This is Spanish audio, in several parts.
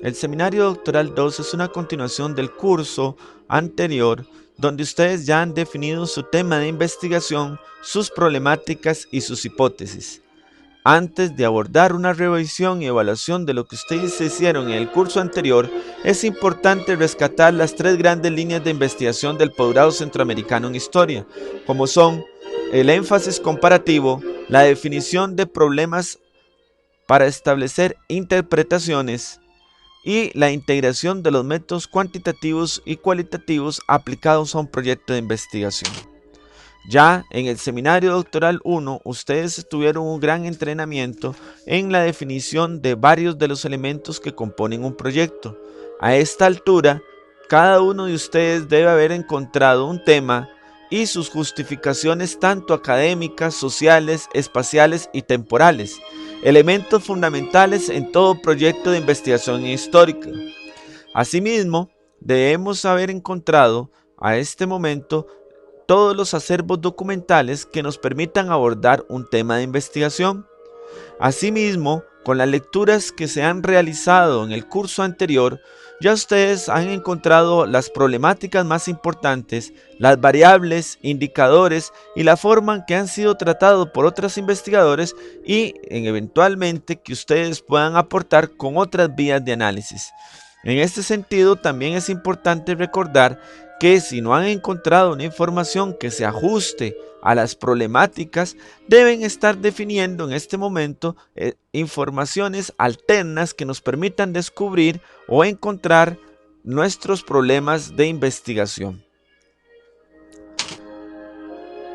El Seminario Doctoral 2 es una continuación del curso anterior, donde ustedes ya han definido su tema de investigación, sus problemáticas y sus hipótesis. Antes de abordar una revisión y evaluación de lo que ustedes hicieron en el curso anterior, es importante rescatar las tres grandes líneas de investigación del posgrado centroamericano en historia, como son el énfasis comparativo, la definición de problemas para establecer interpretaciones y la integración de los métodos cuantitativos y cualitativos aplicados a un proyecto de investigación. Ya en el Seminario Doctoral 1, ustedes tuvieron un gran entrenamiento en la definición de varios de los elementos que componen un proyecto. A esta altura, cada uno de ustedes debe haber encontrado un tema y sus justificaciones tanto académicas, sociales, espaciales y temporales, elementos fundamentales en todo proyecto de investigación histórica. Asimismo, debemos haber encontrado a este momento todos los acervos documentales que nos permitan abordar un tema de investigación. Asimismo, con las lecturas que se han realizado en el curso anterior, ya ustedes han encontrado las problemáticas más importantes, las variables, indicadores y la forma en que han sido tratados por otros investigadores y eventualmente que ustedes puedan aportar con otras vías de análisis. En este sentido, también es importante recordar que si no han encontrado una información que se ajuste a las problemáticas, deben estar definiendo en este momento informaciones alternas que nos permitan descubrir o encontrar nuestros problemas de investigación.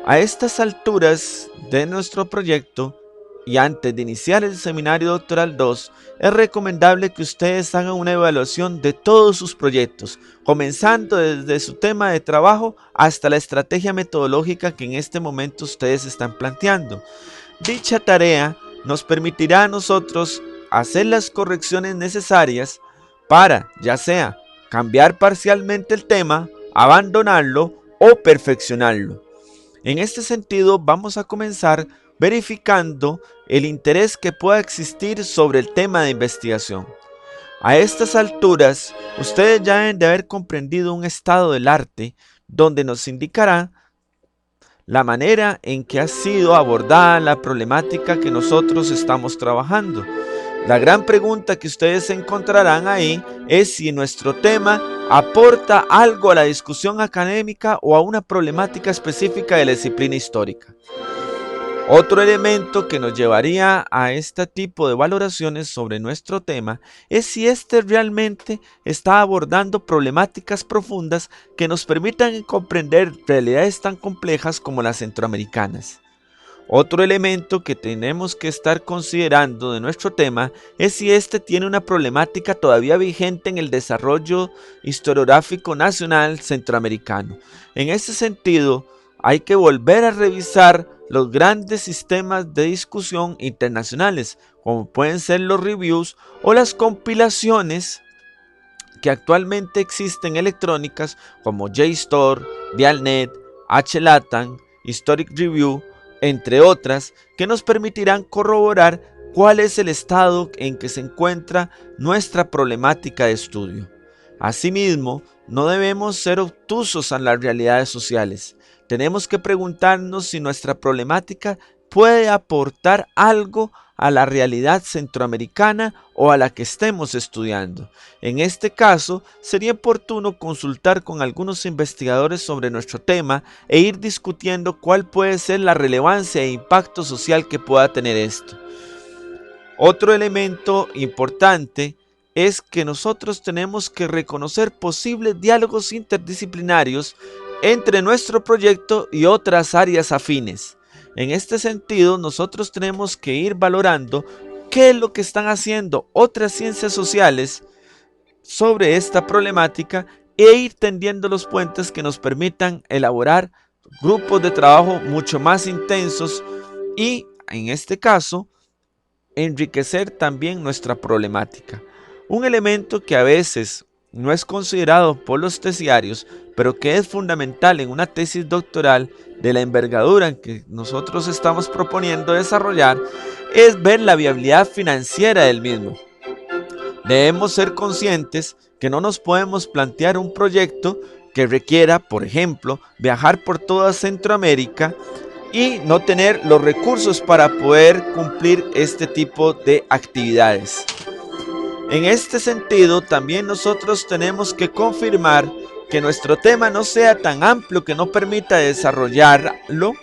A estas alturas de nuestro proyecto, y antes de iniciar el Seminario Doctoral 2, es recomendable que ustedes hagan una evaluación de todos sus proyectos, comenzando desde su tema de trabajo hasta la estrategia metodológica que en este momento ustedes están planteando. Dicha tarea nos permitirá a nosotros hacer las correcciones necesarias para, ya sea, cambiar parcialmente el tema, abandonarlo o perfeccionarlo. En este sentido, vamos a comenzar verificando el interés que pueda existir sobre el tema de investigación. A estas alturas, ustedes ya deben de haber comprendido un estado del arte donde nos indicará la manera en que ha sido abordada la problemática que nosotros estamos trabajando. La gran pregunta que ustedes encontrarán ahí es si nuestro tema aporta algo a la discusión académica o a una problemática específica de la disciplina histórica. Otro elemento que nos llevaría a este tipo de valoraciones sobre nuestro tema es si este realmente está abordando problemáticas profundas que nos permitan comprender realidades tan complejas como las centroamericanas. Otro elemento que tenemos que estar considerando de nuestro tema es si este tiene una problemática todavía vigente en el desarrollo historiográfico nacional centroamericano. En ese sentido, hay que volver a revisar los grandes sistemas de discusión internacionales, como pueden ser los reviews o las compilaciones que actualmente existen electrónicas como JSTOR, Dialnet, HLATAM, Historic Review, entre otras, que nos permitirán corroborar cuál es el estado en que se encuentra nuestra problemática de estudio. Asimismo, no debemos ser obtusos a las realidades sociales. Tenemos que preguntarnos si nuestra problemática puede aportar algo a la realidad centroamericana o a la que estemos estudiando. En este caso, sería oportuno consultar con algunos investigadores sobre nuestro tema e ir discutiendo cuál puede ser la relevancia e impacto social que pueda tener esto. Otro elemento importante es que nosotros tenemos que reconocer posibles diálogos interdisciplinarios entre nuestro proyecto y otras áreas afines. En este sentido, nosotros tenemos que ir valorando qué es lo que están haciendo otras ciencias sociales sobre esta problemática e ir tendiendo los puentes que nos permitan elaborar grupos de trabajo mucho más intensos y, en este caso, enriquecer también nuestra problemática. Un elemento que a veces no es considerado por los tesiarios, pero que es fundamental en una tesis doctoral de la envergadura en que nosotros estamos proponiendo desarrollar, es ver la viabilidad financiera del mismo. Debemos ser conscientes que no nos podemos plantear un proyecto que requiera, por ejemplo, viajar por toda Centroamérica y no tener los recursos para poder cumplir este tipo de actividades. En este sentido, también nosotros tenemos que confirmar que nuestro tema no sea tan amplio que no permita desarrollarlo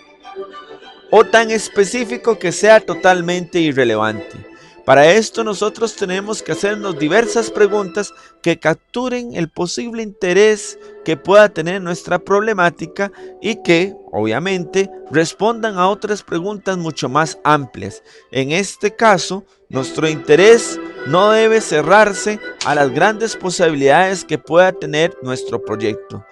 o tan específico que sea totalmente irrelevante. Para esto nosotros tenemos que hacernos diversas preguntas que capturen el posible interés que pueda tener nuestra problemática y que, obviamente, respondan a otras preguntas mucho más amplias. En este caso, nuestro interés no debe cerrarse a las grandes posibilidades que pueda tener nuestro proyecto.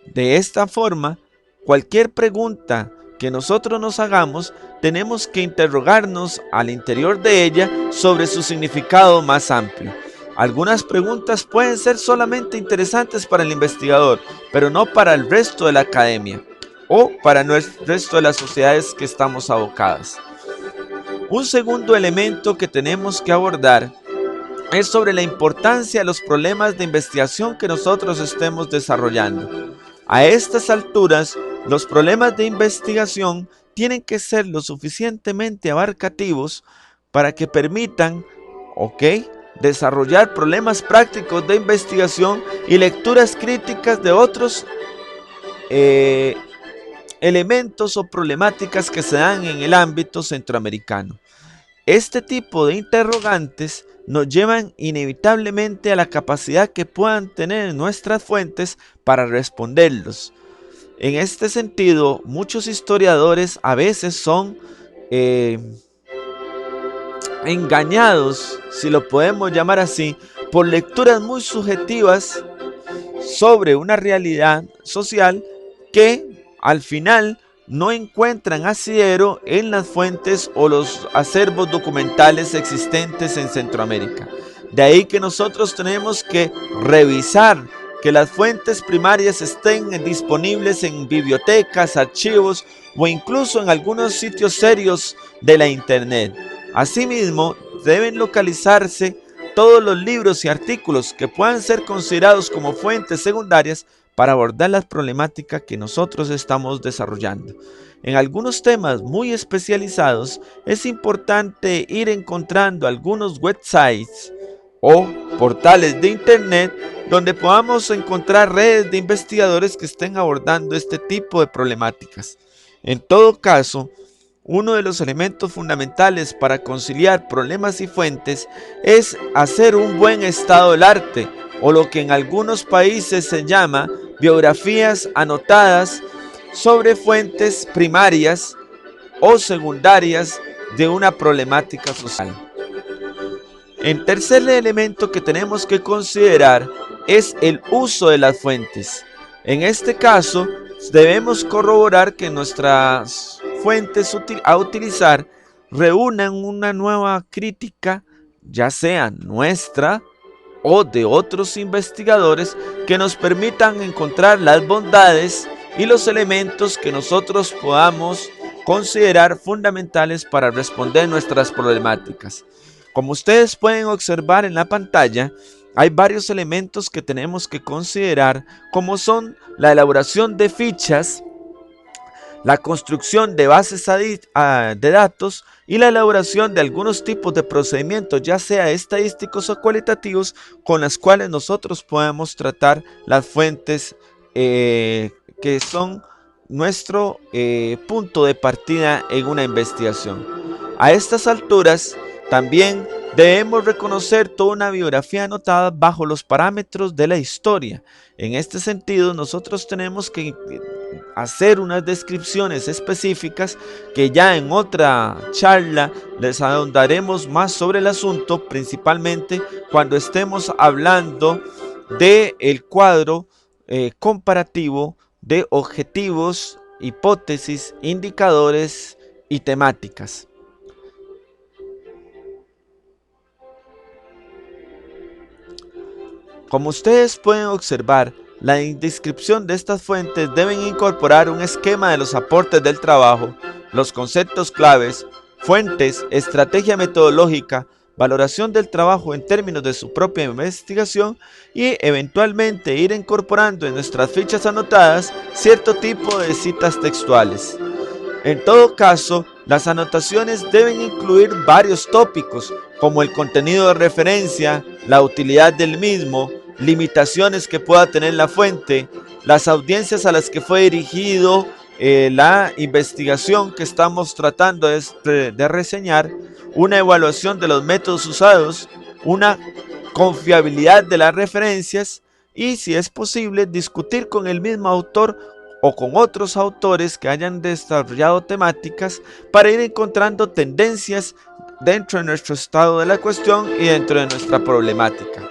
De esta forma, cualquier pregunta que nosotros nos hagamos, tenemos que interrogarnos al interior de ella sobre su significado más amplio. Algunas preguntas pueden ser solamente interesantes para el investigador, pero no para el resto de la academia o para el resto de las sociedades que estamos abocadas. Un segundo elemento que tenemos que abordar es sobre la importancia de los problemas de investigación que nosotros estemos desarrollando. A estas alturas, los problemas de investigación tienen que ser lo suficientemente abarcativos para que permitan, desarrollar problemas prácticos de investigación y lecturas críticas de otros elementos o problemáticas que se dan en el ámbito centroamericano. Este tipo de interrogantes nos llevan inevitablemente a la capacidad que puedan tener nuestras fuentes para responderlos. En este sentido, muchos historiadores a veces son engañados, si lo podemos llamar así, por lecturas muy subjetivas sobre una realidad social que al final no encuentran asidero en las fuentes o los acervos documentales existentes en Centroamérica. De ahí que nosotros tenemos que revisar que las fuentes primarias estén disponibles en bibliotecas, archivos o incluso en algunos sitios serios de la internet. Asimismo, deben localizarse todos los libros y artículos que puedan ser considerados como fuentes secundarias para abordar las problemáticas que nosotros estamos desarrollando. En algunos temas muy especializados es importante ir encontrando algunos websites o portales de internet donde podamos encontrar redes de investigadores que estén abordando este tipo de problemáticas. En todo caso, uno de los elementos fundamentales para conciliar problemas y fuentes es hacer un buen estado del arte, o lo que en algunos países se llama biografías anotadas sobre fuentes primarias o secundarias de una problemática social. El tercer elemento que tenemos que considerar es el uso de las fuentes. En este caso, debemos corroborar que nuestras fuentes a utilizar reúnan una nueva crítica, ya sea nuestra o de otros investigadores, que nos permitan encontrar las bondades y los elementos que nosotros podamos considerar fundamentales para responder nuestras problemáticas. Como ustedes pueden observar en la pantalla, hay varios elementos que tenemos que considerar, como son la elaboración de fichas, la construcción de bases de datos y la elaboración de algunos tipos de procedimientos, ya sea estadísticos o cualitativos, con las cuales nosotros podemos tratar las fuentes que son nuestro punto de partida en una investigación. A estas alturas, también debemos reconocer toda una biografía anotada bajo los parámetros de la historia. En este sentido, nosotros tenemos que hacer unas descripciones específicas que ya en otra charla les ahondaremos más sobre el asunto, principalmente cuando estemos hablando del cuadro comparativo de objetivos, hipótesis, indicadores y temáticas. Como ustedes pueden observar, la descripción de estas fuentes deben incorporar un esquema de los aportes del trabajo, los conceptos claves, fuentes, estrategia metodológica, valoración del trabajo en términos de su propia investigación y eventualmente ir incorporando en nuestras fichas anotadas cierto tipo de citas textuales. En todo caso, las anotaciones deben incluir varios tópicos, como el contenido de referencia, la utilidad del mismo, limitaciones que pueda tener la fuente, las audiencias a las que fue dirigido la investigación que estamos tratando de reseñar, una evaluación de los métodos usados, una confiabilidad de las referencias y, si es posible, discutir con el mismo autor o con otros autores que hayan desarrollado temáticas para ir encontrando tendencias dentro de nuestro estado de la cuestión y dentro de nuestra problemática.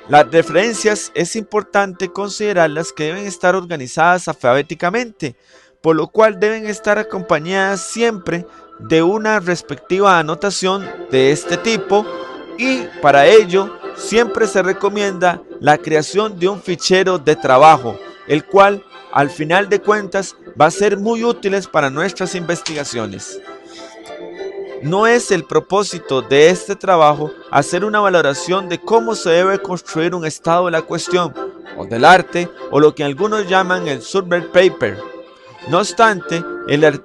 Las referencias es importante considerarlas que deben estar organizadas alfabéticamente, por lo cual deben estar acompañadas siempre de una respectiva anotación de este tipo, y para ello siempre se recomienda la creación de un fichero de trabajo, el cual al final de cuentas va a ser muy útil para nuestras investigaciones. No es el propósito de este trabajo hacer una valoración de cómo se debe construir un estado de la cuestión o del arte, o lo que algunos llaman el survey paper. No obstante,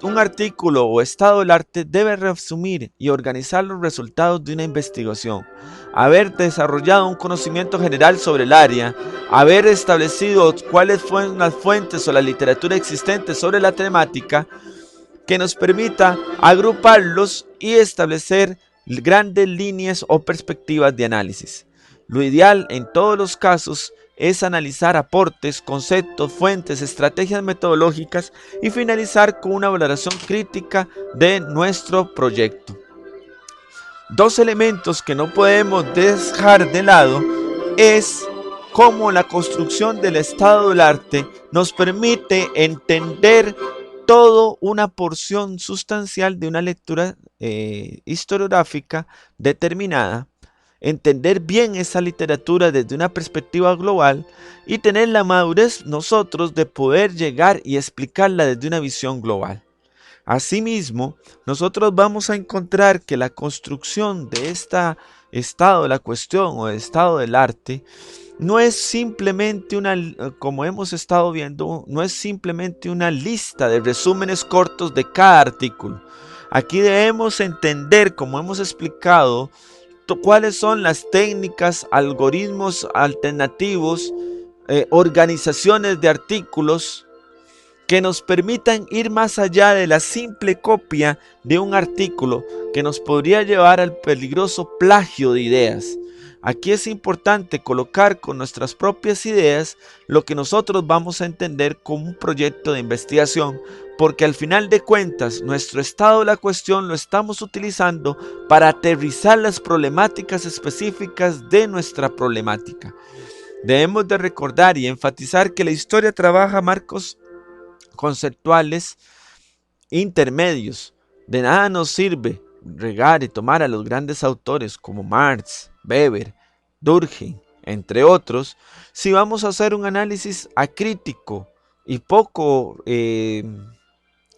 un artículo o estado del arte debe resumir y organizar los resultados de una investigación, haber desarrollado un conocimiento general sobre el área, haber establecido cuáles fueron las fuentes o la literatura existente sobre la temática, que nos permita agruparlos y establecer grandes líneas o perspectivas de análisis. Lo ideal en todos los casos es analizar aportes, conceptos, fuentes, estrategias metodológicas y finalizar con una valoración crítica de nuestro proyecto. Dos elementos que no podemos dejar de lado es cómo la construcción del estado del arte nos permite entender toda una porción sustancial de una lectura historiográfica determinada, entender bien esa literatura desde una perspectiva global y tener la madurez nosotros de poder llegar y explicarla desde una visión global. Asimismo, nosotros vamos a encontrar que la construcción de este estado de la cuestión o de estado del arte no es simplemente como hemos estado viendo, no es simplemente una lista de resúmenes cortos de cada artículo. Aquí debemos entender, como hemos explicado, cuáles son las técnicas, algoritmos alternativos, organizaciones de artículos que nos permitan ir más allá de la simple copia de un artículo que nos podría llevar al peligroso plagio de ideas. Aquí es importante colocar con nuestras propias ideas lo que nosotros vamos a entender como un proyecto de investigación, porque al final de cuentas nuestro estado de la cuestión lo estamos utilizando para aterrizar las problemáticas específicas de nuestra problemática. Debemos de recordar y enfatizar que la historia trabaja marcos conceptuales intermedios. De nada nos sirve regar y tomar a los grandes autores como Marx, Weber, Durkheim, entre otros, si vamos a hacer un análisis acrítico y poco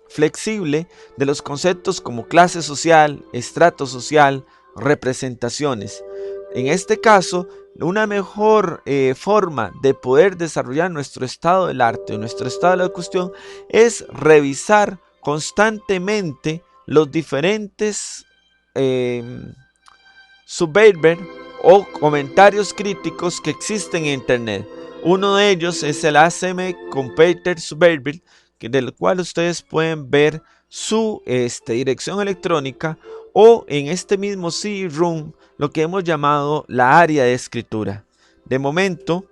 flexible de los conceptos como clase social, estrato social, representaciones. En este caso, una mejor forma de poder desarrollar nuestro estado del arte o nuestro estado de la cuestión es revisar constantemente los diferentes subpaper o comentarios críticos que existen en internet. Uno de ellos es el ACM Competitor Subpaper, del cual ustedes pueden ver su dirección electrónica, o en este mismo CD-ROOM lo que hemos llamado la área de escritura. De momento,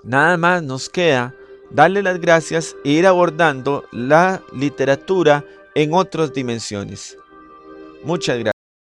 nada más nos queda darle las gracias e ir abordando la literatura en otras dimensiones. Muchas gracias.